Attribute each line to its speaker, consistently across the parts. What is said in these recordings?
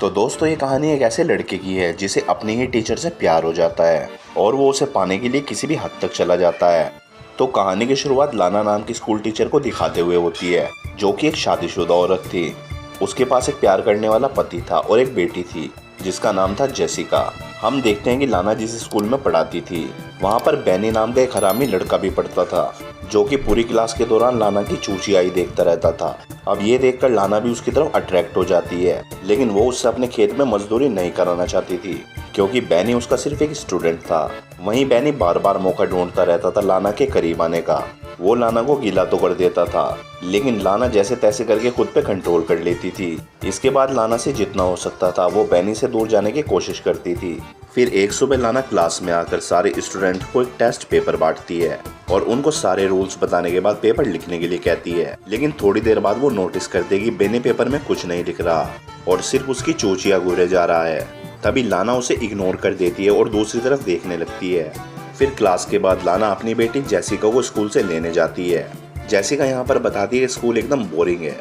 Speaker 1: तो दोस्तों ये कहानी एक ऐसे लड़के की है जिसे अपने ही टीचर से प्यार हो जाता है और वो उसे पाने के लिए किसी भी हद तक चला जाता है। तो कहानी की शुरुआत लाना नाम की स्कूल टीचर को दिखाते हुए होती है, जो कि एक शादीशुदा औरत थी। उसके पास एक प्यार करने वाला पति था और एक बेटी थी जिसका नाम था जेसिका। हम देखते हैं कि लाना जिस स्कूल में पढ़ाती थी वहाँ पर बैनी नाम का एक हरामी लड़का भी पढ़ता था, जो कि पूरी क्लास के दौरान लाना की चूची आई देखता रहता था। अब ये देखकर लाना भी उसकी तरफ अट्रैक्ट हो जाती है, लेकिन वो उससे अपने खेत में मजदूरी नहीं कराना चाहती थी क्योंकि बैनी उसका सिर्फ एक स्टूडेंट था। वहीं बैनी बार बार मौका ढूंढता रहता था लाना के करीब आने का। वो लाना को गीला तो कर देता था, लेकिन लाना जैसे तैसे करके खुद पे कंट्रोल कर लेती थी। इसके बाद लाना से जितना हो सकता था वो बैनी से दूर जाने की कोशिश करती थी। फिर एक सुबह लाना क्लास में आकर सारे स्टूडेंट को एक टेस्ट पेपर बांटती है और उनको सारे रूल्स बताने के बाद पेपर लिखने के लिए कहती है। लेकिन थोड़ी देर बाद वो नोटिस करती है कि बैनी पेपर में कुछ नहीं लिख रहा और सिर्फ उसकी चूचिया घूरे जा रहा है। तभी लाना उसे इग्नोर कर देती है और दूसरी तरफ देखने लगती है। फिर क्लास के बाद लाना अपनी बेटी जेसिका को स्कूल से लेने जाती है। जेसिका यहाँ पर बताती है कि स्कूल एकदम बोरिंग है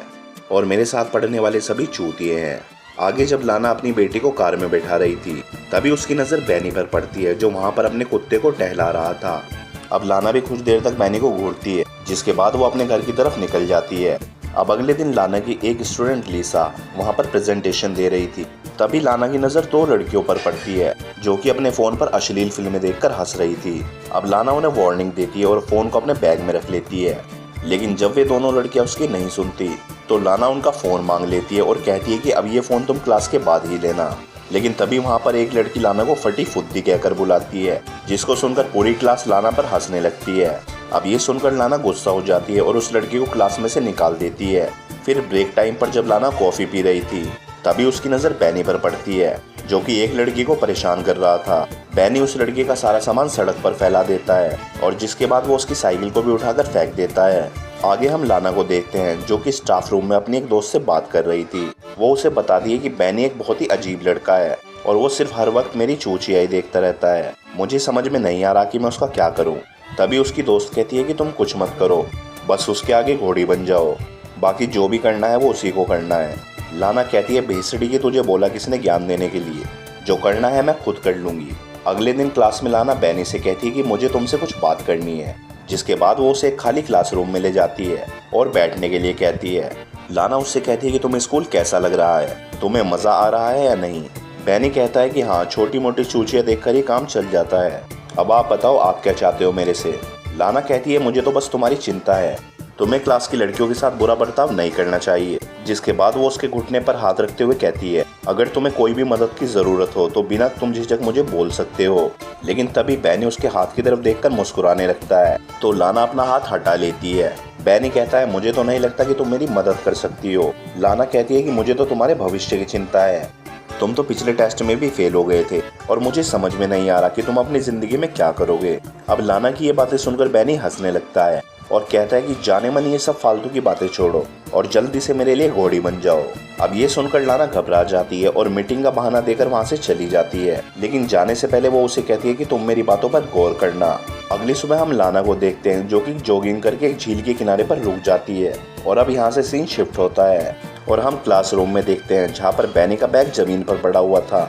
Speaker 1: और मेरे साथ पढ़ने वाले सभी चूतिए हैं। आगे जब लाना अपनी बेटी को कार में बैठा रही थी तभी उसकी नज़र बैनी पर पड़ती है, जो वहाँ पर अपने कुत्ते को टहला रहा था। अब लाना भी कुछ देर तक बैनी को घूरती है, जिसके बाद वो अपने घर की तरफ निकल जाती है। अब अगले दिन लाना की एक स्टूडेंट लीसा वहाँ पर प्रेजेंटेशन दे रही थी। तभी लाना की नज़र दो लड़कियों पर पड़ती है जो कि अपने फ़ोन पर अश्लील फिल्में देखकर हंस रही थी। अब लाना उन्हें वार्निंग देती है और फ़ोन को अपने बैग में रख लेती है, लेकिन जब वे दोनों लड़कियां उसकी नहीं सुनती तो लाना उनका फ़ोन मांग लेती है और कहती है कि अब ये फ़ोन तुम क्लास के बाद ही लेना। लेकिन तभी वहाँ पर एक लड़की लाना को फटी फुद्दी कहकर बुलाती है, जिसको सुनकर पूरी क्लास लाना पर हंसने लगती है। अब ये सुनकर लाना गुस्सा हो जाती है और उस लड़की को क्लास में से निकाल देती है। फिर ब्रेक टाइम पर जब लाना कॉफ़ी पी रही थी तभी उसकी नज़र बैनी पर पड़ती है, जो कि एक लड़की को परेशान कर रहा था। बैनी उस लड़की का सारा सामान सड़क पर फैला देता है और जिसके बाद वो उसकी साइकिल को भी उठाकर फेंक देता है। आगे हम लाना को देखते हैं, जो कि स्टाफ रूम में अपनी एक दोस्त से बात कर रही थी। वो उसे बताती है कि बैनी एक बहुत ही अजीब लड़का है और वो सिर्फ हर वक्त मेरी चूचियाई देखता रहता है। मुझे समझ में नहीं आ रहा कि मैं उसका क्या करूं। तभी उसकी दोस्त कहती है कि तुम कुछ मत करो, बस उसके आगे घोड़ी बन जाओ, बाकी जो भी करना है वो उसी को करना है। लाना कहती है बेसड़ी की तुझे बोला किसने ज्ञान देने के लिए, जो करना है मैं खुद कर लूँगी। अगले दिन क्लास में लाना बैनी से कहती है कि मुझे तुमसे कुछ बात करनी है, जिसके बाद वो उसे एक खाली क्लासरूम में ले जाती है और बैठने के लिए कहती है। लाना उससे कहती है कि तुम्हें स्कूल कैसा लग रहा है, तुम्हें मज़ा आ रहा है या नहीं। बैनी कहता है कि हाँ, छोटी मोटी चूचियाँ देखकर ही काम चल जाता है। अब आप बताओ आप क्या चाहते हो मेरे से। लाना कहती है मुझे तो बस तुम्हारी चिंता है, तुम्हें क्लास की लड़कियों के साथ बुरा बर्ताव नहीं करना चाहिए। जिसके बाद वो उसके घुटने पर हाथ रखते हुए कहती है अगर तुम्हें कोई भी मदद की ज़रूरत हो तो बिना तुम झिझक मुझे बोल सकते हो। लेकिन तभी बैनी उसके हाथ की तरफ देखकर मुस्कुराने लगता है, तो लाना अपना हाथ हटा लेती है। बैनी कहता है मुझे तो नहीं लगता कि तुम मेरी मदद कर सकती हो। लाना कहती है कि मुझे तो तुम्हारे भविष्य की चिंता है, तुम तो पिछले टेस्ट में भी फेल हो गए थे और मुझे समझ में नहीं आ रहा कि तुम अपनी ज़िंदगी में क्या करोगे। अब लाना की ये बातें सुनकर बैनी हंसने लगता है और कहता है कि जाने मन ये सब फालतू की बातें छोड़ो और जल्दी से मेरे लिए घोड़ी बन जाओ। अब ये सुनकर लाना घबरा जाती है और मीटिंग का बहाना देकर वहाँ से चली जाती है, लेकिन जाने से पहले वो उसे कहती है कि तुम मेरी बातों पर गौर करना। अगली सुबह हम लाना को देखते हैं, जो कि जॉगिंग करके एक झील के किनारे पर रुक जाती है और अब यहाँ से सीन शिफ्ट होता है और हम क्लासरूम में देखते हैं जहाँ पर बैनी का बैग जमीन पर पड़ा हुआ था।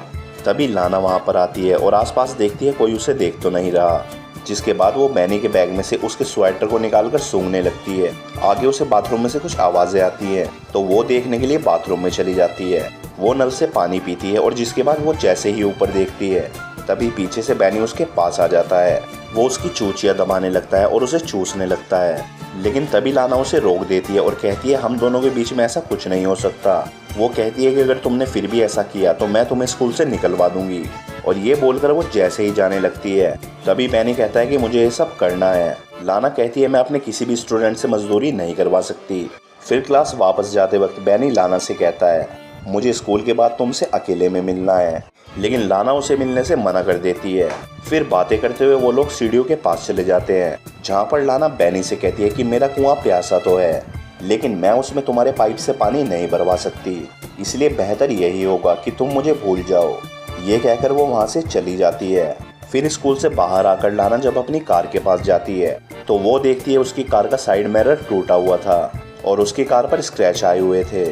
Speaker 1: तभी लाना वहाँ पर आती है और आसपास देखती है कोई उसे देख तो नहीं रहा। जिसके बाद वो बैनी के बैग में से उसके स्वेटर को निकालकर सूंघने लगती है। आगे उसे बाथरूम में से कुछ आवाज़ें आती हैं, तो वो देखने के लिए बाथरूम में चली जाती है। वो नल से पानी पीती है और जिसके बाद वो जैसे ही ऊपर देखती है तभी पीछे से बैनी उसके पास आ जाता है। वो उसकी चूचियाँ दबाने लगता है और उसे चूसने लगता है, लेकिन तभी लाना उसे रोक देती है और कहती है हम दोनों के बीच में ऐसा कुछ नहीं हो सकता। वो कहती है कि अगर तुमने फिर भी ऐसा किया तो मैं तुम्हें स्कूल से निकलवा दूंगी, और ये बोलकर वो जैसे ही जाने लगती है तभी बैनी कहता है कि मुझे ये सब करना है। लाना कहती है मैं अपने किसी भी स्टूडेंट से मजदूरी नहीं करवा सकती। फिर क्लास वापस जाते वक्त बैनी लाना से कहता है मुझे स्कूल के बाद तुमसे अकेले में मिलना है, लेकिन लाना उसे मिलने से मना कर देती है। फिर बातें करते हुए वो लोग सीढ़ियों के पास चले जाते हैं, जहाँ पर लाना बैनी से कहती है कि मेरा कुआं प्यासा तो है, लेकिन मैं उसमें तुम्हारे पाइप से पानी नहीं भरवा सकती, इसलिए बेहतर यही होगा कि तुम मुझे भूल जाओ। ये कहकर वो वहाँ से चली जाती है। फिर स्कूल से बाहर आकर लाना जब अपनी कार के पास जाती है तो वो देखती है उसकी कार का साइड मिरर टूटा हुआ था और उसकी कार पर स्क्रैच आए हुए थे।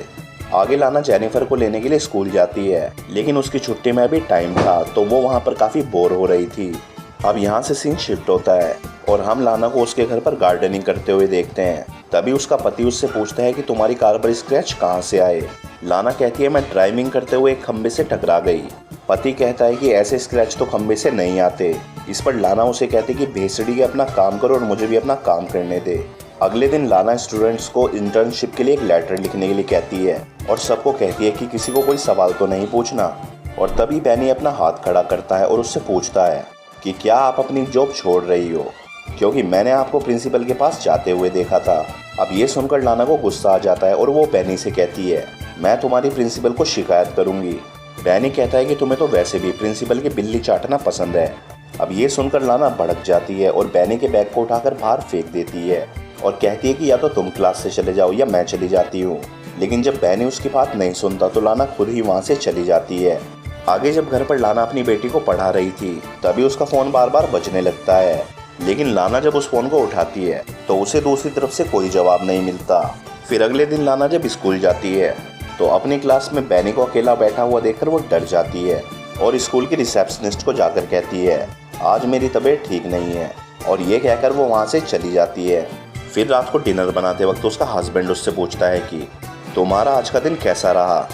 Speaker 1: आगे लाना जेनिफर को लेने के लिए स्कूल जाती है, लेकिन उसकी छुट्टी में अभी टाइम था तो वो वहाँ पर काफ़ी बोर हो रही थी। अब यहाँ से सीन शिफ्ट होता है और हम लाना को उसके घर पर गार्डनिंग करते हुए देखते हैं। तभी उसका पति उससे पूछता है कि तुम्हारी कार पर स्क्रैच कहाँ से आए। लाना कहती है मैं ड्राइविंग करते हुए एक खंबे से टकरा गई। पति कहता है कि ऐसे स्क्रैच तो खंबे से नहीं आते। इस पर लाना उसे कहती कि भेसड़ी के अपना काम करो और मुझे भी अपना काम करने दे। अगले दिन लाना स्टूडेंट्स को इंटर्नशिप के लिए एक लेटर लिखने के लिए कहती है और सबको कहती है कि किसी को कोई सवाल तो नहीं पूछना। और तभी बैनी अपना हाथ खड़ा करता है और उससे पूछता है कि क्या आप अपनी जॉब छोड़ रही हो, क्योंकि मैंने आपको प्रिंसिपल के पास जाते हुए देखा था। अब ये सुनकर लाना को गुस्सा आ जाता है और वो बैनी से कहती है मैं तुम्हारी प्रिंसिपल को शिकायत करूंगी। बैनी कहता है कि तुम्हें तो वैसे भी प्रिंसिपल की बिल्ली चाटना पसंद है। अब ये सुनकर लाना भड़क जाती है और बैनी के बैग को उठाकर बाहर फेंक देती है और कहती है कि या तो तुम क्लास से चले जाओ या मैं चली जाती हूँ। लेकिन जब बैनी उसकी बात नहीं सुनता तो लाना खुद ही वहाँ से चली जाती है। आगे जब घर पर लाना अपनी बेटी को पढ़ा रही थी तभी उसका फ़ोन बार बार बजने लगता है, लेकिन लाना जब उस फ़ोन को उठाती है तो उसे दूसरी तरफ से कोई जवाब नहीं मिलता। फिर अगले दिन लाना जब स्कूल जाती है तो अपनी क्लास में बैनी को अकेला बैठा हुआ देखकर वो डर जाती है और स्कूल की रिसेप्शनिस्ट को जाकर कहती है आज मेरी तबीयत ठीक नहीं है, और ये कहकर वो वहाँ से चली जाती है। फिर रात को डिनर बनाते वक्त उसका हस्बैंड उससे पूछता है कि तुम्हारा आज का दिन कैसा रहा,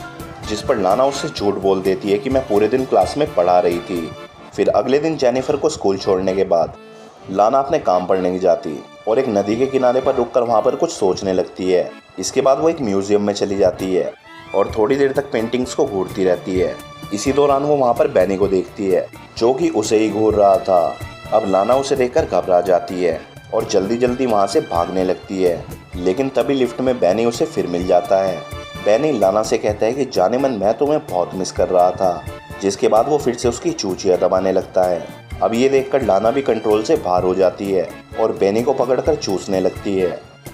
Speaker 1: जिस पर लाना उससे झूठ बोल देती है कि मैं पूरे दिन क्लास में पढ़ा रही थी। फिर अगले दिन जेनिफर को स्कूल छोड़ने के बाद लाना अपने काम पर नहीं जाती और एक नदी के किनारे पर रुककर वहाँ पर कुछ सोचने लगती है। इसके बाद वो एक म्यूजियम में चली जाती है और थोड़ी देर तक पेंटिंग्स को घूरती रहती है। इसी दौरान वो वहाँ पर बैनी को देखती है जो कि उसे ही घूर रहा था। अब लाना उसे देखकर घबरा जाती है और जल्दी जल्दी वहाँ से भागने लगती है, लेकिन तभी लिफ्ट में बैनी उसे फिर मिल जाता है। बैनी लाना से कहता है कि जाने मन मैं तुम्हें बहुत मिस कर रहा था, जिसके बाद वो फिर से उसकी चूचियाँ दबाने लगता है। अब ये देखकर लाना भी कंट्रोल से बाहर हो जाती है और बैनी को पकड़कर चूसने लगती है,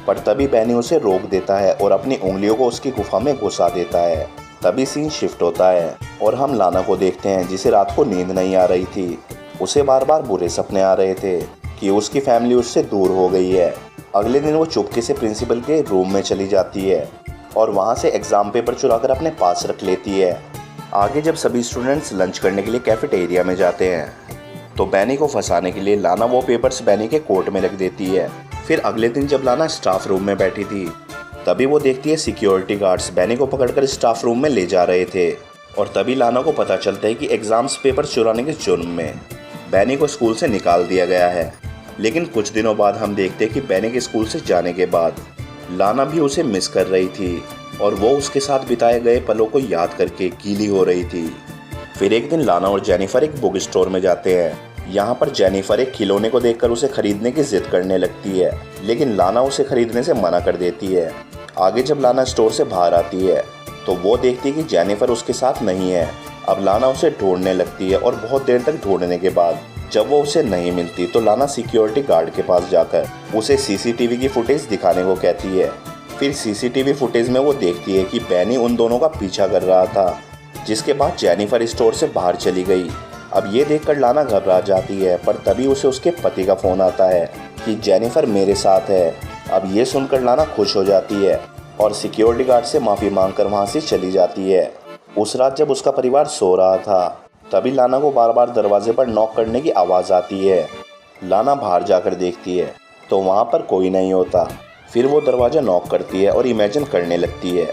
Speaker 1: पर तभी बैनी उसे रोक देता है और अपनी उंगलियों को उसकी गुफा में घुसा देता है। तभी सीन शिफ्ट होता है और हम लाना को देखते हैं जिसे रात को नींद नहीं आ रही थी। उसे बार बार बुरे सपने आ रहे थे कि उसकी फैमिली उससे दूर हो गई है। अगले दिन वो चुपके से प्रिंसिपल के रूम में चली जाती है और वहाँ से एग्ज़ाम पेपर चुराकर अपने पास रख लेती है। आगे जब सभी स्टूडेंट्स लंच करने के लिए कैफेटेरिया में जाते हैं तो बैनी को फंसाने के लिए लाना वो पेपर्स बैनी के कोट में रख देती है। फिर अगले दिन जब लाना स्टाफ रूम में बैठी थी तभी वो देखती है सिक्योरिटी गार्ड्स बैनी को पकड़कर स्टाफ रूम में ले जा रहे थे, और तभी लाना को पता चलता है कि एग्ज़ाम्स पेपर चुराने के जुर्म में बैनी को स्कूल से निकाल दिया गया है। लेकिन कुछ दिनों बाद हम देखते हैं कि बैनी के स्कूल से जाने के बाद लाना भी उसे मिस कर रही थी और वो उसके साथ बिताए गए पलों को याद करके गीली हो रही थी। फिर एक दिन लाना और जेनिफर एक बुक स्टोर में जाते हैं। यहाँ पर जेनिफर एक खिलौने को देखकर उसे खरीदने की जिद करने लगती है, लेकिन लाना उसे खरीदने से मना कर देती है। आगे जब लाना स्टोर से बाहर आती है तो वो देखती है कि जेनिफर उसके साथ नहीं है। अब लाना उसे ढूंढने लगती है और बहुत देर तक ढूंढने के बाद जब वो उसे नहीं मिलती तो लाना सिक्योरिटी गार्ड के पास जाकर उसे सीसीटीवी की फुटेज दिखाने को कहती है। फिर सीसीटीवी फुटेज में वो देखती है कि बैनी उन दोनों का पीछा कर रहा था, जिसके बाद जेनिफर स्टोर से बाहर चली गई। अब ये देखकर लाना घबरा जाती है, पर तभी उसे उसके पति का फ़ोन आता है कि जेनिफर मेरे साथ है। अब ये सुनकर लाना खुश हो जाती है और सिक्योरिटी गार्ड से माफ़ी मांगकर वहाँ से चली जाती है। उस रात जब उसका परिवार सो रहा था तभी लाना को बार बार दरवाजे पर नॉक करने की आवाज़ आती है। लाना बाहर जाकर देखती है तो वहाँ पर कोई नहीं होता। फिर वो दरवाज़ा नॉक करती है और इमेजिन करने लगती है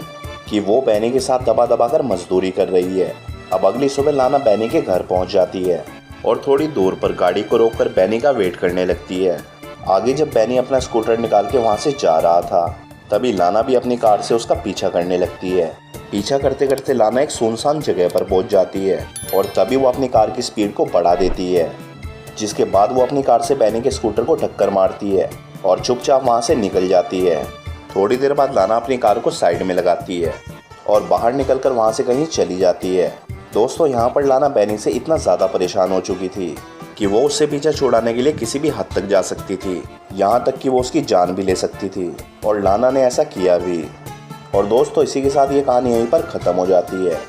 Speaker 1: कि वो बैनी के साथ दबा दबा कर मजदूरी कर रही है। अब अगली सुबह लाना बैनी के घर पहुँच जाती है और थोड़ी दूर पर गाड़ी को रोककर बैनी का वेट करने लगती है। आगे जब बैनी अपना स्कूटर निकाल के वहाँ से जा रहा था तभी लाना भी अपनी कार से उसका पीछा करने लगती है। पीछा करते करते लाना एक सुनसान जगह पर पहुंच जाती है और तभी वो अपनी कार की स्पीड को बढ़ा देती है, जिसके बाद वो अपनी कार से बैनी के स्कूटर को टक्कर मारती है और चुपचाप वहां से निकल जाती है। थोड़ी देर बाद लाना अपनी कार को साइड में लगाती है और बाहर निकलकर वहां से कहीं चली जाती है। दोस्तों, यहाँ पर लाना बैनी से इतना ज़्यादा परेशान हो चुकी थी कि वो उससे पीछा छुड़ाने के लिए किसी भी हद तक जा सकती थी, यहाँ तक कि वो उसकी जान भी ले सकती थी, और लाना ने ऐसा किया भी। और दोस्तों, इसी के साथ ये कहानी यहीं पर ख़त्म हो जाती है।